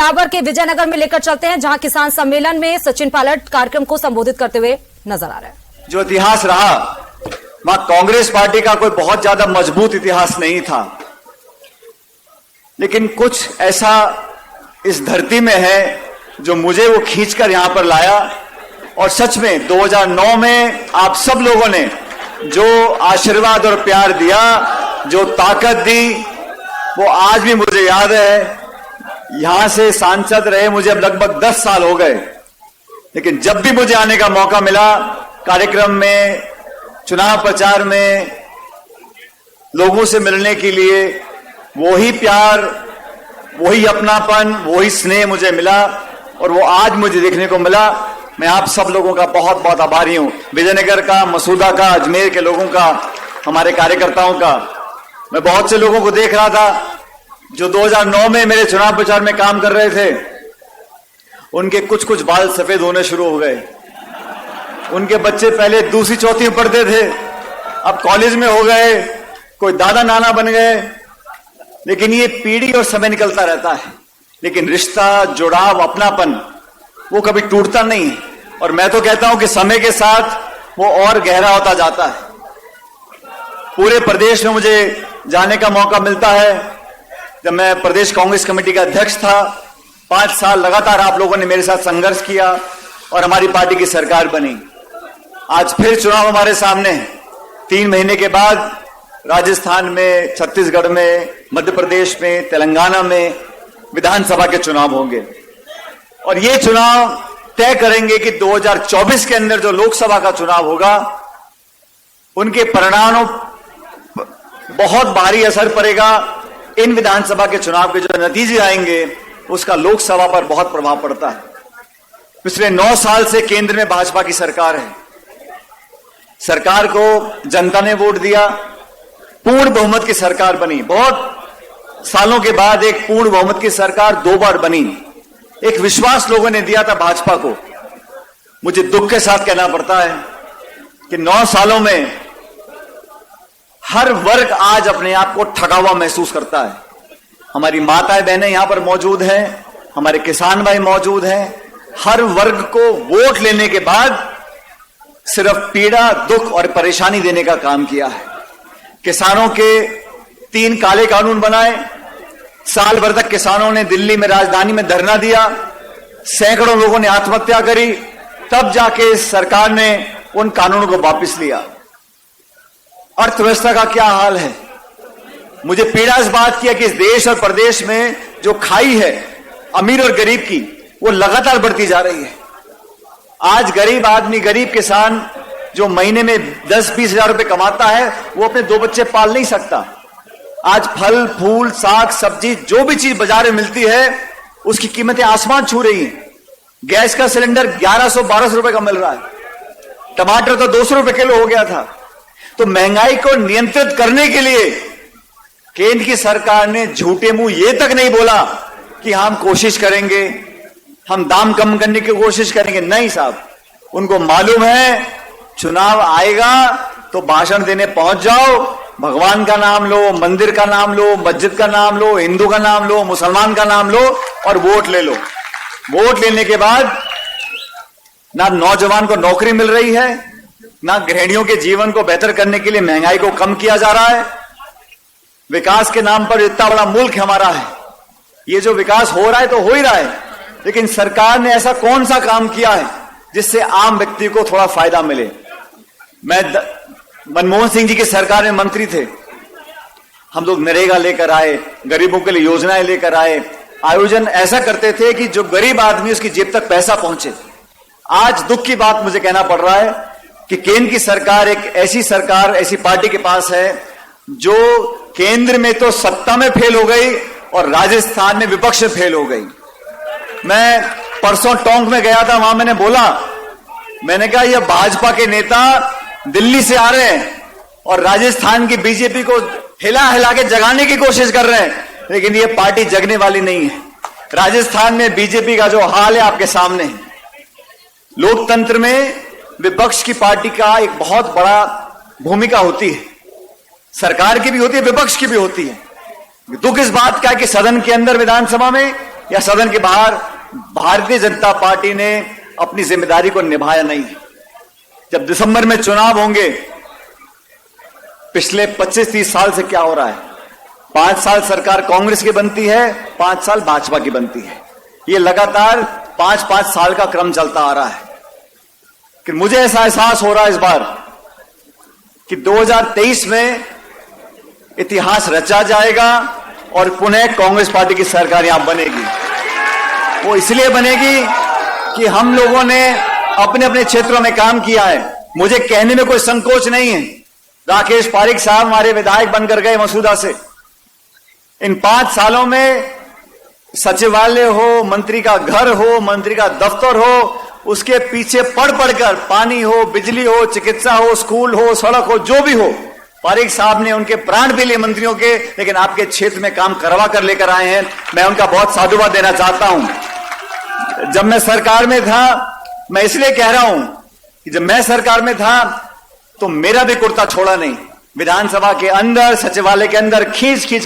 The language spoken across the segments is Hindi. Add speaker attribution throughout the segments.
Speaker 1: ब्यावर के विजयनगर में लेकर चलते हैं, जहां किसान सम्मेलन में सचिन पायलट कार्यक्रम को संबोधित करते हुए नजर आ रहे हैं।
Speaker 2: जो इतिहास रहा, वहां कांग्रेस पार्टी का कोई बहुत ज्यादा मजबूत इतिहास नहीं था, लेकिन कुछ ऐसा इस धरती में है जो मुझे वो खींचकर यहां पर लाया। और सच में 2009 में आप सब लोगों ने जो आशीर्वाद और प्यार दिया, जो ताकत दी, वो आज भी मुझे याद है। यहां से सांसद रहे मुझे अब लगभग 10 साल हो गए, लेकिन जब भी मुझे आने का मौका मिला, कार्यक्रम में, चुनाव प्रचार में, लोगों से मिलने के लिए, वही प्यार, वही अपनापन, वही स्नेह मुझे मिला और वो आज मुझे देखने को मिला। मैं आप सब लोगों का बहुत बहुत आभारी हूं, विजयनगर का, मसूदा का, अजमेर के लोगों का, हमारे कार्यकर्ताओं का। मैं बहुत से लोगों को देख रहा था जो 2009 में मेरे चुनाव प्रचार में काम कर रहे थे, उनके कुछ कुछ बाल सफेद होने शुरू हो गए। उनके बच्चे पहले दूसरी चौथी में पढ़ते थे, अब कॉलेज में हो गए, कोई दादा नाना बन गए। लेकिन ये पीढ़ी और समय निकलता रहता है, लेकिन रिश्ता, जुड़ाव, अपनापन वो कभी टूटता नहीं है। और मैं तो कहता हूं कि समय के साथ वो और गहरा होता जाता है। पूरे प्रदेश में मुझे जाने का मौका मिलता है। जब मैं प्रदेश कांग्रेस कमेटी का अध्यक्ष था, 5 साल लगातार आप लोगों ने मेरे साथ संघर्ष किया और हमारी पार्टी की सरकार बनी। आज फिर चुनाव हमारे सामने है। 3 महीने के बाद राजस्थान में, छत्तीसगढ़ में, मध्य प्रदेश में, तेलंगाना में विधानसभा के चुनाव होंगे और ये चुनाव तय करेंगे कि 2024 के अंदर जो लोकसभा का चुनाव होगा, उनके परिणामों बहुत भारी असर पड़ेगा। इन विधानसभा के चुनाव के जो नतीजे आएंगे, उसका लोकसभा पर बहुत प्रभाव पड़ता है। पिछले 9 साल से केंद्र में भाजपा की सरकार है। सरकार को जनता ने वोट दिया, पूर्ण बहुमत की सरकार बनी। बहुत सालों के बाद एक पूर्ण बहुमत की सरकार 2 बार बनी। एक विश्वास लोगों ने दिया था भाजपा को। मुझे दुख के साथ कहना पड़ता है कि 9 सालों में हर वर्ग आज अपने आप को ठगा हुआ महसूस करता है। हमारी माताएं बहनें यहां पर मौजूद हैं, हमारे किसान भाई मौजूद हैं। हर वर्ग को वोट लेने के बाद सिर्फ पीड़ा, दुख और परेशानी देने का काम किया है। किसानों के 3 काले कानून बनाए। साल भर तक किसानों ने दिल्ली में, राजधानी में धरना दिया। सैकड़ों लोगों ने आत्महत्या करी। तब जाके सरकार ने उन कानूनों को वापस लिया। अर्थव्यवस्था का क्या हाल है? मुझे पीड़ा इस बात की है कि इस देश और प्रदेश में जो खाई है अमीर और गरीब की, वो लगातार बढ़ती जा रही है। आज गरीब आदमी, गरीब किसान जो महीने में 10-20 हजार रुपए कमाता है, वो अपने 2 बच्चे पाल नहीं सकता। आज फल, फूल, साग, सब्जी, जो भी चीज बाजार में मिलती है, उसकी कीमतें आसमान छू रही हैं। गैस का सिलेंडर 1100-1200 रुपए का मिल रहा है। टमाटर तो 200 रुपए किलो हो गया था। तो महंगाई को नियंत्रित करने के लिए केंद्र की सरकार ने झूठे मुंह ये तक नहीं बोला कि हम कोशिश करेंगे, हम दाम कम करने की कोशिश करेंगे। नहीं साहब, उनको मालूम है चुनाव आएगा तो भाषण देने पहुंच जाओ, भगवान का नाम लो, मंदिर का नाम लो, मस्जिद का नाम लो, हिंदू का नाम लो, मुसलमान का नाम लो और वोट ले लो। वोट लेने के बाद ना नौजवान को नौकरी मिल रही है, ना गृहिणियों के जीवन को बेहतर करने के लिए महंगाई को कम किया जा रहा है। विकास के नाम पर इतना बड़ा मुल्क हमारा है, ये जो विकास हो रहा है तो हो ही रहा है, लेकिन सरकार ने ऐसा कौन सा काम किया है जिससे आम व्यक्ति को थोड़ा फायदा मिले? मैं मनमोहन सिंह जी की सरकार में मंत्री थे। हम लोग नरेगा लेकर आए, गरीबों के लिए योजनाएं लेकर आए, आयोजन ऐसा करते थे कि जो गरीब आदमी उसकी जेब तक पैसा पहुंचे। आज दुख की बात मुझे कहना पड़ रहा है कि केंद्र की सरकार एक ऐसी सरकार, ऐसी पार्टी के पास है जो केंद्र में तो सत्ता में फेल हो गई और राजस्थान में विपक्ष में फेल हो गई। मैं परसों टोंक में गया था, वहां मैंने बोला, मैंने कहा यह भाजपा के नेता दिल्ली से आ रहे हैं और राजस्थान की बीजेपी को हिला हिला के जगाने की कोशिश कर रहे हैं, लेकिन यह पार्टी जगने वाली नहीं है। राजस्थान में बीजेपी का जो हाल है आपके सामने है। लोकतंत्र में विपक्ष की पार्टी का एक बहुत बड़ा भूमिका होती है, सरकार की भी होती है, विपक्ष की भी होती है। दुख इस बात का है कि सदन के अंदर, विधानसभा में या सदन के बाहर भारतीय जनता पार्टी ने अपनी जिम्मेदारी को निभाया नहीं। जब दिसंबर में चुनाव होंगे, पिछले 25-30 साल से क्या हो रहा है, 5 साल सरकार कांग्रेस की बनती है, 5 साल भाजपा की बनती है। ये लगातार 5-5 साल का क्रम चलता आ रहा है। कि मुझे ऐसा एहसास हो रहा है इस बार कि 2023 में इतिहास रचा जाएगा और पुनः कांग्रेस पार्टी की सरकार यहां बनेगी। वो इसलिए बनेगी कि हम लोगों ने अपने अपने क्षेत्रों में काम किया है। मुझे कहने में कोई संकोच नहीं है, राकेश पारिक साहब हमारे विधायक बनकर गए मसूदा से। इन 5 सालों में सचिवालय हो, मंत्री का घर हो, मंत्री का दफ्तर हो, उसके पीछे पढ़ पढ़कर पानी हो, बिजली हो, चिकित्सा हो, स्कूल हो, सड़क हो, जो भी हो, पारिक साहब ने उनके प्राण भी लिए मंत्रियों के, लेकिन आपके क्षेत्र में काम करवा कर लेकर आए हैं। मैं उनका बहुत साधुवाद देना चाहता हूं। जब मैं सरकार में था, मैं इसलिए कह रहा हूं कि जब मैं सरकार में था तो मेरा भी कुर्ता छोड़ा नहीं। विधानसभा के अंदर, सचिवालय के अंदर खींच के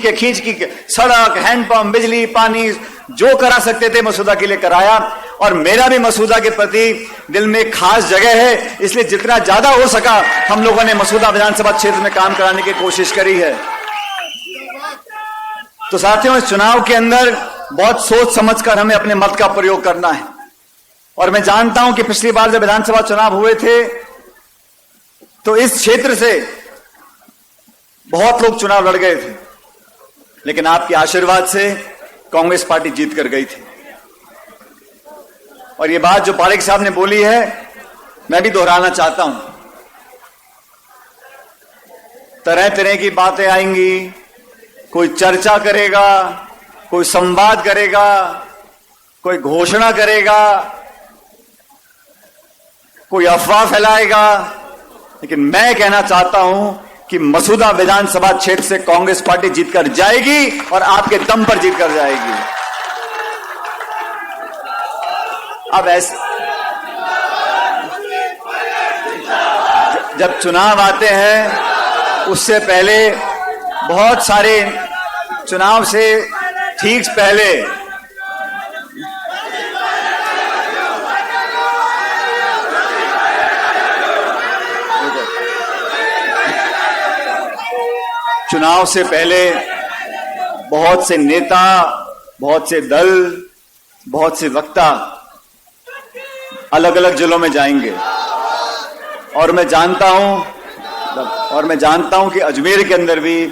Speaker 2: सड़क, हैंडपंप, बिजली, पानी जो करा सकते थे मसूदा के लिए कराया। और मेरा भी मसूदा के प्रति दिल में खास जगह है, इसलिए जितना ज्यादा हो सका हम लोगों ने मसूदा विधानसभा क्षेत्र में काम कराने की कोशिश करी है। तो साथियों, इस चुनाव के अंदर बहुत सोच समझकर हमें अपने मत का प्रयोग करना है। और मैं जानता हूं कि पिछली बार जब विधानसभा चुनाव हुए थे तो इस क्षेत्र से बहुत लोग चुनाव लड़ गए थे, लेकिन आपके आशीर्वाद से कांग्रेस पार्टी जीत कर गई थी। और ये बात जो पारिक साहब ने बोली है, मैं भी दोहराना चाहता हूं। तरह तरह की बातें आएंगी, कोई चर्चा करेगा, कोई संवाद करेगा, कोई घोषणा करेगा, कोई अफवाह फैलाएगा, लेकिन मैं कहना चाहता हूं कि मसूदा विधानसभा क्षेत्र से कांग्रेस पार्टी जीतकर जाएगी और आपके दम पर जीतकर जाएगी। अब ऐसे जब चुनाव आते हैं उससे पहले, बहुत सारे चुनाव से ठीक पहले चुनाव से पहले बहुत से नेता, बहुत से दल, बहुत से वक्ता अलग अलग जिलों में जाएंगे। और मैं जानता हूं कि अजमेर के अंदर भी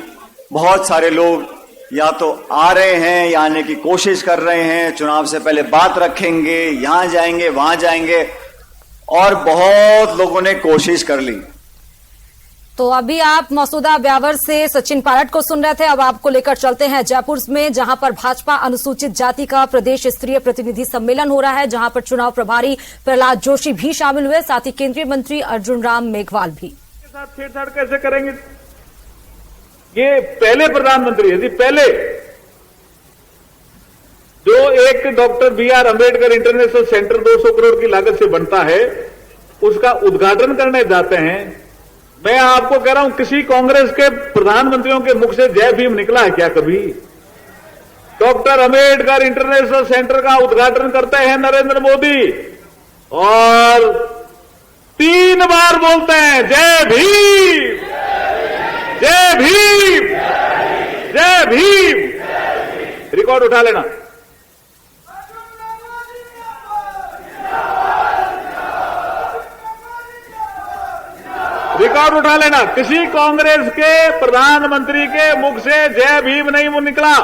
Speaker 2: बहुत सारे लोग या तो आ रहे हैं या आने की कोशिश कर रहे हैं, चुनाव से पहले बात रखेंगे, यहां जाएंगे, वहां जाएंगे, और बहुत लोगों ने कोशिश कर ली।
Speaker 1: तो अभी आप मसूदा ब्यावर से सचिन पायलट को सुन रहे थे। अब आपको लेकर चलते हैं जयपुर में, जहां पर भाजपा अनुसूचित जाति का प्रदेश स्तरीय प्रतिनिधि सम्मेलन हो रहा है, जहां पर चुनाव प्रभारी प्रहलाद जोशी भी शामिल हुए, साथ ही केंद्रीय मंत्री अर्जुन राम मेघवाल भी।
Speaker 3: साथ छेड़छाड़ कैसे करेंगे? ये पहले प्रधानमंत्री है जी, पहले जो एक doctor BR Ambedkar international centre 200 crore की लागत से बनता है, उसका उद्घाटन करने जाते हैं। मैं आपको कह रहा हूं, किसी कांग्रेस के प्रधानमंत्रियों के मुख से जय भीम निकला है क्या कभी? डॉक्टर अम्बेडकर इंटरनेशनल सेंटर का उद्घाटन करते हैं नरेंद्र मोदी और 3 बार बोलते हैं जय भीम, जय भीम, जय भीम। रिकॉर्ड उठा लेना। रिकॉर्ड उठा लेना, किसी कांग्रेस के प्रधानमंत्री के मुख से जय भीम नहीं निकला।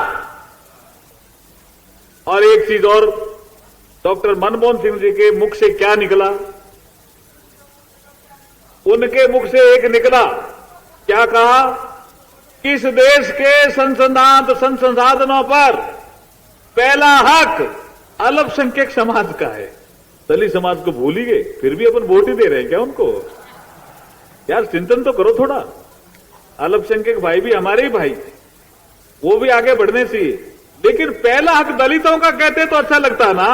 Speaker 3: और एक चीज और, डॉक्टर मनमोहन सिंह जी के मुख से क्या निकला? उनके मुख से एक निकला, क्या कहा? इस देश के संसाधनों पर पहला हक अल्पसंख्यक समाज का है। दलित समाज को भूल ही गए, फिर भी अपन वोट ही दे रहे हैं क्या उनको? यार चिंतन तो करो थोड़ा। अल्पसंख्यक भाई भी हमारे ही भाई थे, वो भी आगे बढ़ने चाहिए, लेकिन पहला हक दलितों का कहते तो अच्छा लगता ना।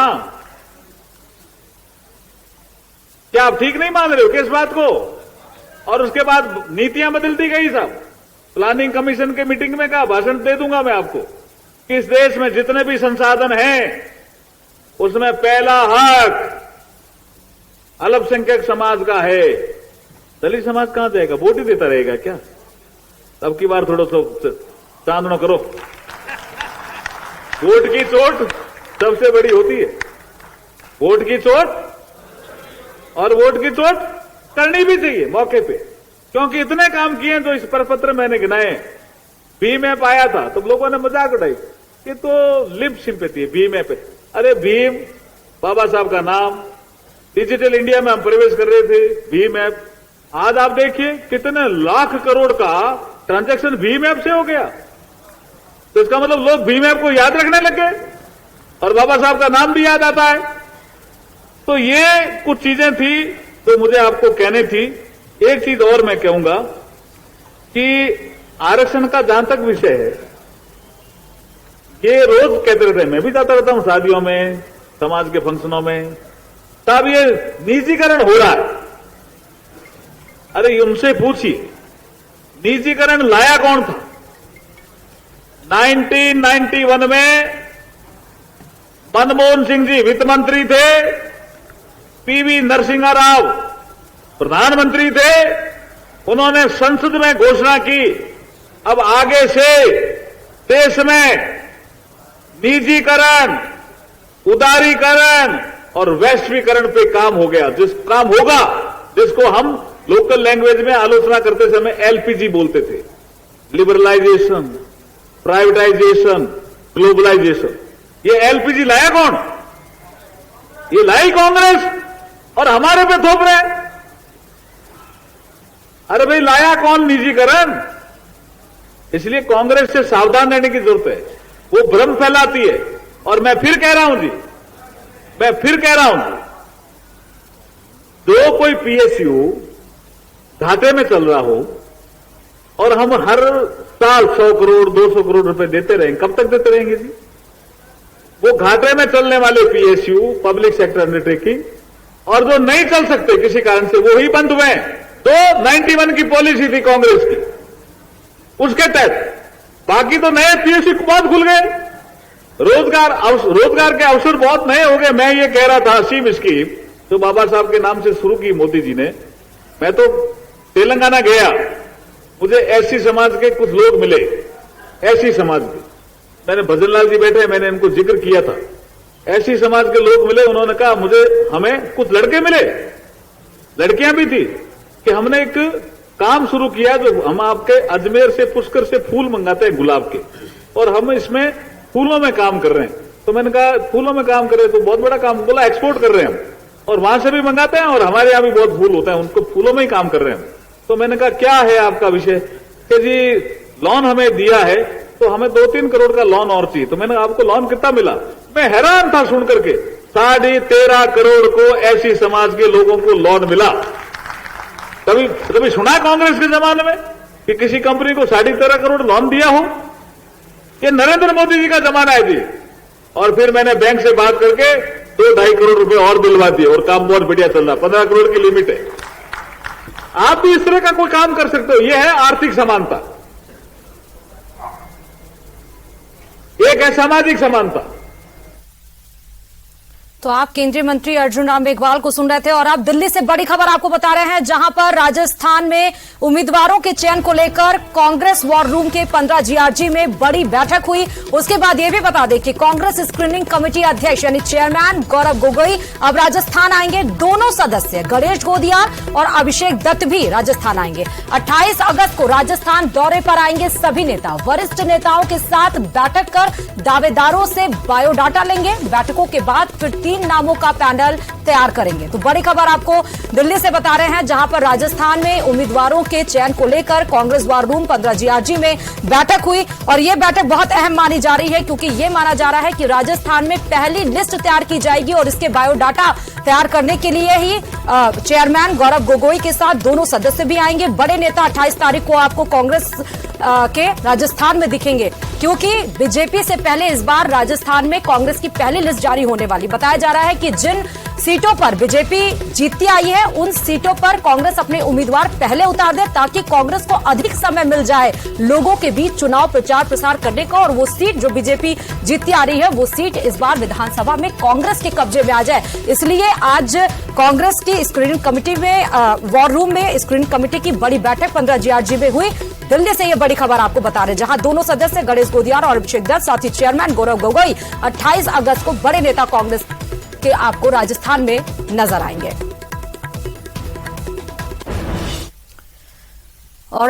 Speaker 3: क्या आप ठीक नहीं मान रहे हो कि इस बात को? और उसके बाद नीतियां बदलती गई साहब। प्लानिंग कमीशन के मीटिंग में कहा भाषण दे दूंगा मैं आपको, कि इस देश में जितने भी संसाधन हैं उसमें पहला हक अल्पसंख्यक समाज का है। दलित समाज कहां जाएगा? वोट ही देता रहेगा क्या? अब की बार थोड़ा सा चांदनो करो। वोट की चोट सबसे बड़ी होती है। वोट की चोट, और वोट की चोट करनी भी चाहिए मौके पे, क्योंकि इतने काम किए जो इस प्रपत्र मैंने गिनाए। भीम ऐप आया था तो लोगों ने मजाक उड़ाई, ये तो लिप सिंपैथी है भीम ऐप। अरे भीम बाबा साहब का नाम, डिजिटल इंडिया में हम प्रवेश कर रहे थे, भीम ऐप। आज आप देखिए कितने लाख करोड़ का ट्रांजैक्शन भीम ऐप से हो गया। तो इसका मतलब लोग भीम ऐप को याद रखने लग गए और बाबा साहब का नाम भी याद आता है। तो ये कुछ चीजें थी तो मुझे आपको कहनी थी। एक चीज और मैं कहूंगा कि आरक्षण का जहां तक विषय है, ये रोज कहते रहते हैं, मैं भी जाता रहता हूं शादियों में, समाज के फंक्शनों में, तब ये निजीकरण हो रहा है। अरे उनसे पूछिए निजीकरण लाया कौन था? 1991 में मनमोहन सिंह जी वित्त मंत्री थे, पीवी नरसिम्हा राव प्रधानमंत्री थे। उन्होंने संसद में घोषणा की अब आगे से देश में निजीकरण, उदारीकरण और वैश्वीकरण पे काम हो गया। जिस काम होगा, जिसको हम लोकल लैंग्वेज में आलोचना करते समय एलपीजी बोलते थे, लिबरलाइजेशन, प्राइवेटाइजेशन, ग्लोबलाइजेशन। ये एलपीजी लाया कौन? ये लाई कांग्रेस और हमारे पे थोप रहे हैं। अरे भाई लाया कौन निजीकरण? इसलिए कांग्रेस से सावधान रहने की जरूरत है, वो भ्रम फैलाती है। और मैं फिर कह रहा हूं जी, मैं फिर कह रहा हूं, जो कोई पीएसयू घाटे में चल रहा हो और हम हर साल 100 करोड़ 200 करोड़ रुपए देते रहेंगे, कब तक देते रहेंगे जी? वो घाटे में चलने वाले पीएसयू, पब्लिक सेक्टर अंडरटेकिंग, और जो नहीं चल सकते किसी कारण से, वो ही बंद हुए। तो 91 की पॉलिसी थी कांग्रेस की, उसके तहत। बाकी तो नए पीएसयू बहुत खुल गए, रोजगार के अवसर बहुत नए हो गए। मैं ये कह रहा था, असीम स्कीम जो बाबा साहब के नाम से शुरू की मोदी जी ने। मैं तो तेलंगाना गया, मुझे एससी समाज के कुछ लोग मिले, एससी समाज के। मैंने भजनलाल जी बैठे, मैंने इनको जिक्र किया था। एससी समाज के लोग मिले, उन्होंने कहा हमें कुछ लड़के मिले, लड़कियां भी थी, कि हमने एक काम शुरू किया जो हम आपके अजमेर से, पुष्कर से फूल मंगाते हैं गुलाब के, और हम इसमें फूलों में काम कर रहे हैं। तो मैंने कहा फूलों में काम कर रहे हैं तो बहुत बड़ा काम। बोला एक्सपोर्ट कर रहे हैं हम, और वहां से भी मंगाते हैं, और हमारे यहां भी बहुत फूल होता है, उनको फूलों में ही काम कर रहे हैं। तो मैंने कहा क्या है आपका विषय? कि जी लोन हमें दिया है तो हमें 2-3 करोड़ का लोन और चाहिए। तो मैंने आपको लोन कितना मिला? मैं हैरान था सुन करके, 13.5 करोड़ को ऐसी समाज के लोगों को लोन मिला। कभी सुना कांग्रेस के जमाने में कि किसी कंपनी को 13.5 करोड़ लोन दिया हो? ये नरेंद्र मोदी जी का जमाना है जी। और फिर मैंने बैंक से बात करके 2-2.5 करोड़ रुपए और दिलवा दिए, और काम बहुत बढ़िया चल रहा। 15 करोड़ की लिमिट है। आप भी इस तरह का कोई काम कर सकते हो। यह है आर्थिक समानता, एक है सामाजिक समानता।
Speaker 1: तो आप केंद्रीय मंत्री अर्जुन राम मेघवाल को सुन रहे थे, और आप दिल्ली से बड़ी खबर आपको बता रहे हैं, जहां पर राजस्थान में उम्मीदवारों के चयन को लेकर कांग्रेस वॉर रूम के 15 जीआरजी में बड़ी बैठक हुई। उसके बाद यह भी बता दें कि कांग्रेस स्क्रीनिंग कमेटी अध्यक्ष यानी चेयरमैन गौरव गोगोई अब राजस्थान आएंगे। दोनों सदस्य गणेश गोदियार और अभिषेक दत्त भी राजस्थान आएंगे। 28 अगस्त को राजस्थान दौरे पर आएंगे सभी नेता। वरिष्ठ नेताओं के साथ बैठक कर दावेदारों से बायोडाटा लेंगे। बैठकों के बाद फिर 3 नामों का पैनल तैयार करेंगे। तो बड़ी खबर आपको दिल्ली से बता रहे हैं, जहां पर राजस्थान में उम्मीदवारों के चयन को लेकर कांग्रेस वॉर रूम 15 जीआरजी में बैठक हुई। और यह बैठक बहुत अहम मानी जा रही है, क्योंकि यह माना जा रहा है कि राजस्थान में पहली लिस्ट तैयार की जाएगी, और इसके बायोडाटा तैयार करने के लिए ही चेयरमैन गौरव गोगोई के साथ दोनों सदस्य भी आएंगे। बड़े नेता 28 तारीख को आपको कांग्रेस के राजस्थान में दिखेंगे, क्योंकि बीजेपी से पहले इस बार राजस्थान में कांग्रेस की पहली लिस्ट जारी होने वाली। बताया जा रहा है कि जिन सीटों पर बीजेपी जीतती आई है, उन सीटों पर कांग्रेस अपने उम्मीदवार पहले उतार दे ताकि कांग्रेस को अधिक समय मिल जाए लोगों के बीच चुनाव प्रचार प्रसार करने का, और वो सीट जो बीजेपी जीतती आ रही है वो सीट इस बार विधानसभा में कांग्रेस के कब्जे में आ जाए। इसलिए आज कांग्रेस की स्क्रीनिंग कमेटी में वॉर रूम में स्क्रीनिंग कमेटी की बड़ी बैठक 15 GRG में हुई। दिल्ली से यह बड़ी खबर आपको बता रहे, जहां दोनों सदस्य गणेश गोदियार और अभिषेक दत्त, साथ ही चेयरमैन गौरव गोगोई 28 अगस्त को बड़े नेता कांग्रेस के आपको राजस्थान में नजर आएंगे। और